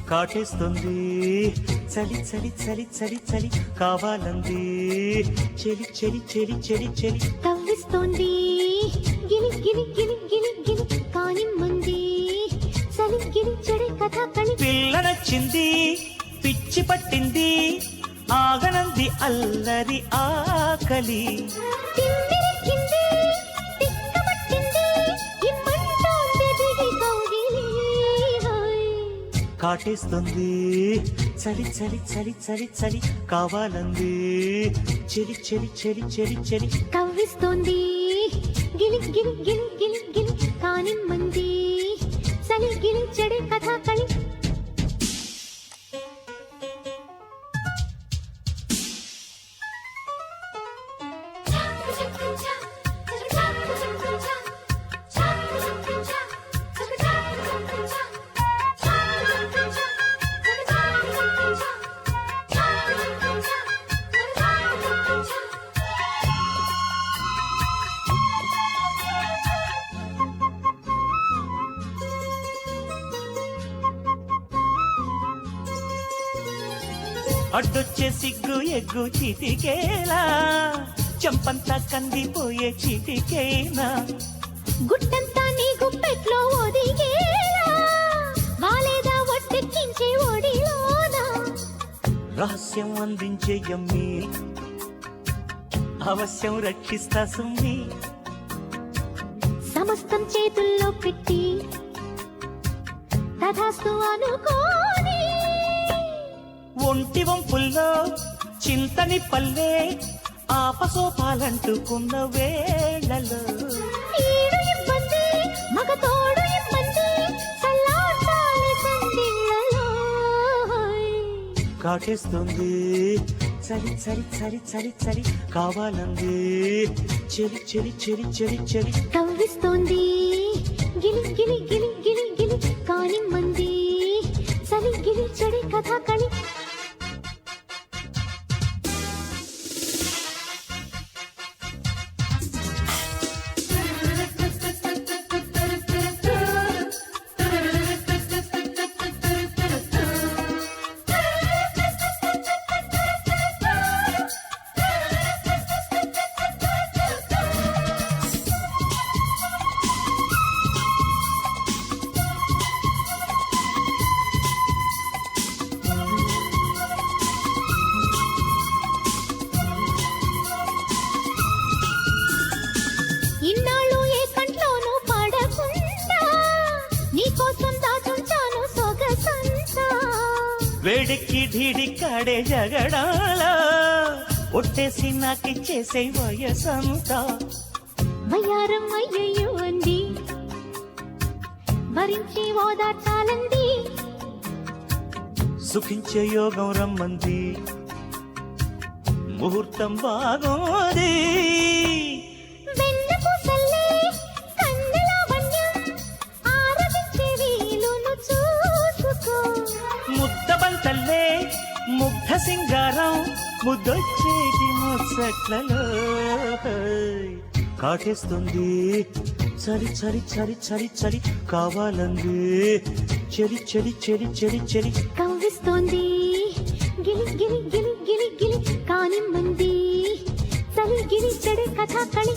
కాటేస్తుంది చలి చలి చలి చలి చలి కావాలంది చెలి చెలి చెలి చెలి చెలి కవ్విస్తోంది గిలి గిలి గిలి గిలి గిలి కానిమ్మంది చలి గిలి చెడి కథ కలి పిల్ల నచ్చింది పిచ్చి పట్టింది ఆగనంది అల్లరి ఆకలి తిమ్మిరెక్కింది తిక్కమట్టింది ఇమ్మంటోంది దిగి కౌగిలి కాటేస్తుంది చలి చలి చలి చలి చలి కావాలంది చెలి చెలి చెలి చెలి చెలి కవ్విస్తోంది గిలి గిలి గిలి గిలి గిలి కానిమ్మంది చలి గిలి చెడి కథ కలి అడ్డొచ్చే సిగ్గు ఎగ్గు చిటికేలా చంపంతా కందిపోయే చిటికేనా గుట్టంతా నీ గుప్పెట్లో ఒదిగేలా వాలేదా ఒట్టెక్కించే ఒడిలోనా రహస్యం అందించే యమ్మి అవశ్యం రక్షిస్తా సుమ్మి సమస్తం చేతుల్లో పెట్టి తథాస్తు అనుకోని ఒంటి వంపుల్లో చింతని పల్లె ఆపసోపాలంటుకున్న వేళలో ఈడు ఇబ్బంది మగ తోడు ఇబ్బంది సల్లాటాలి సందిళ్ళలో కాటేస్తుంది చలి చలి చలి చలి చలి కావాలంది చెలి చెలి చెలి చెలి చెలి కవ్విస్తోంది గిలి గిలి గిలి గిలి గిలి కానిమ్మంది చలి గిలి చెడి కథ కలి ఇన్నాళ్ళు ఏ కంట్లోనూ పడకుండా నీకోసం దాచుంచాను సొగసంతా వేడికి ఢీడికాడే జగడాల ఒట్టేసి నాకిచ్చేసే వయసంతా వయ్యారం అయ్యయ్యో అంది భరించి ఓదార్చాలంది సుఖించే యోగం రమ్మంది ముహూర్తం బాగోది వెన్నపూసల్లే కన్నెలావణ్యం ఆరగించే వీలును చూసుకో ముద్దబంతల్లే ముగ్ధ సింగారం ముద్దొచ్చేటి ముచ్చట్లలో కాటేస్తుంది చలి చలి చలి చలి చలి కావాలంది చెలి చెలి చెలి చెలి చెలి కవ్విస్తోంది గిలి గిలి గిలి గిలి గిలి కానిమ్మంది చలి గిలి చెడి కథ కళి